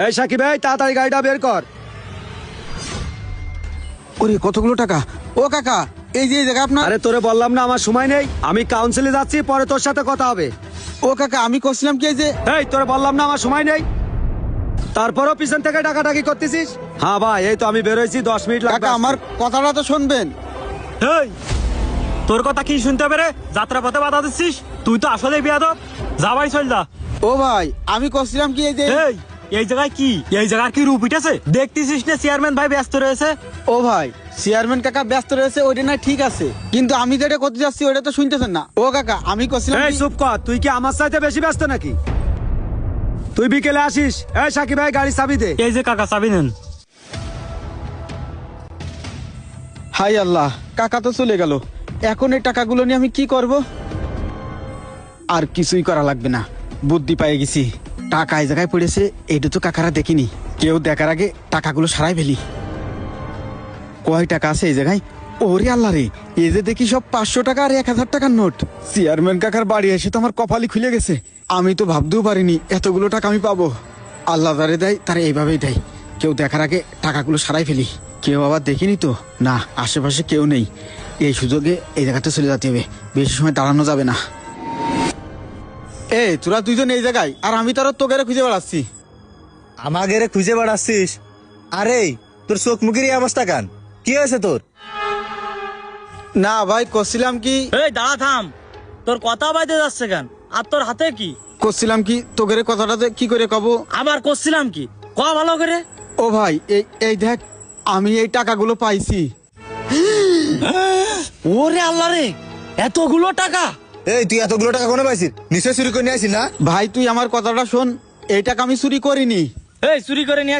এই সাকিব ভাই তাড়াতাড়ি গাড়িটা বের কর। ওরে কতগুলো টাকা। ও কাকা, এই যে এই জায়গা আপনার। আরে তোরে বললাম না আমার সময় নেই, আমি কাউন্সিলে যাচ্ছি, পরে তোর সাথে কথা হবে। ও কাকা, আমি করছিলাম কি এই যে। এই তোরে বললাম না আমার সময় নেই, তারপরও পিছন থেকে টাকাটাকি করতেছিস। হ্যাঁ ভাই, এই তো আমি বেরোইছি, 10 মিনিট লাগবে। কাকা আমার কথাটা তো শুনবেন। এই তোর কথা কি শুনতে হবে রে? যাত্রা পথে বাধা দিচ্ছিস? তুই তো আসলে বেয়াদব। যা ভাই, চল যা। ও ভাই, আমি করছিলাম কি এই যে। এই জায়গায় কি, এই জায়গার কি রূপ উঠেছে দেখতেছিস না? চেয়ারম্যান ভাই ব্যস্ত রয়েছে। ও ভাই, চেয়ারম্যান কাকা ব্যস্ত রয়েছে, ওইটা না ঠিক আছে, কিন্তু আমি যেটা করতে যাচ্ছি ওটা তো শুনতেছেন না। ও কাকা, আমি করছিলাম এই কি- চুপ কর, তুই কি আমার সাথে বেশি ব্যস্ত নাকি? তুই বিকেলে আসিস। এই সাকিব ভাই গাড়ি চাবি দে। এই যে কাকা, চাবি নেন। হাই আল্লাহ, কাকা তো চলে গেল। এখন এই টাকাগুলো নিয়ে আমি কি করব? আর কিছুই করা লাগবে না, বুদ্ধি পেয়ে গেছি। টাকা এই জায়গায় পড়েছে, এটা তো কাকারা দেখিনি। কেউ দেখার আগে টাকাগুলো সারাই ফেলি। কয় টাকা আছে এই জায়গায়? ওরে আল্লাহ রে, এই যে দেখি সব 500 টাকা আর 1000 টাকার নোট। চেয়ারম্যান কাকার বাড়ি এসে তো আমার কপালই খুলে গেছে। আমি তো ভাবতেও পারিনি এতগুলো টাকা আমি পাবো। আল্লাহ যারে দেয় তারা এইভাবেই দেয়। কেউ দেখার আগে টাকাগুলো সারাই ফেলি। কেউ আবার দেখিনি তো না, আশেপাশে কেউ নেই। এই সুযোগে এই জায়গাটা চলে যেতে হবে, বেশি সময় দাঁড়ানো যাবে না। তোরা দুইজন এই জায়গায়, আর আমি তো তোকে খুঁজে বেড়াচ্ছি। আমাকে রে খুঁজে বেড়াচ্ছিস? আরে তোর চোখ মুখের এই অবস্থা কেন? কি হয়েছে তোর? না ভাই, করছিলাম কি এই দাঁড়া, থাম। তোর কথা বাইতে যাচ্ছে কেন? আর তোর হাতে কি? করছিলাম কি তোকে কথাটাতে কি করে কব। আবার করছিলাম কি? ক ভালো করে। ও ভাই, এই দেখ, আমি এই টাকাগুলো পাইছি। ওরে আল্লাহ রে, এতগুলো টাকা! এই তুই এতগুলো টাকা কোনে পাইছিস? নিশ্চয় চুরি করে নিয়ে আসিস না? ভাই তুই আমার কথাটা শোন, এই টাকা আমি চুরি করিনি। এই চুরি করে নিয়ে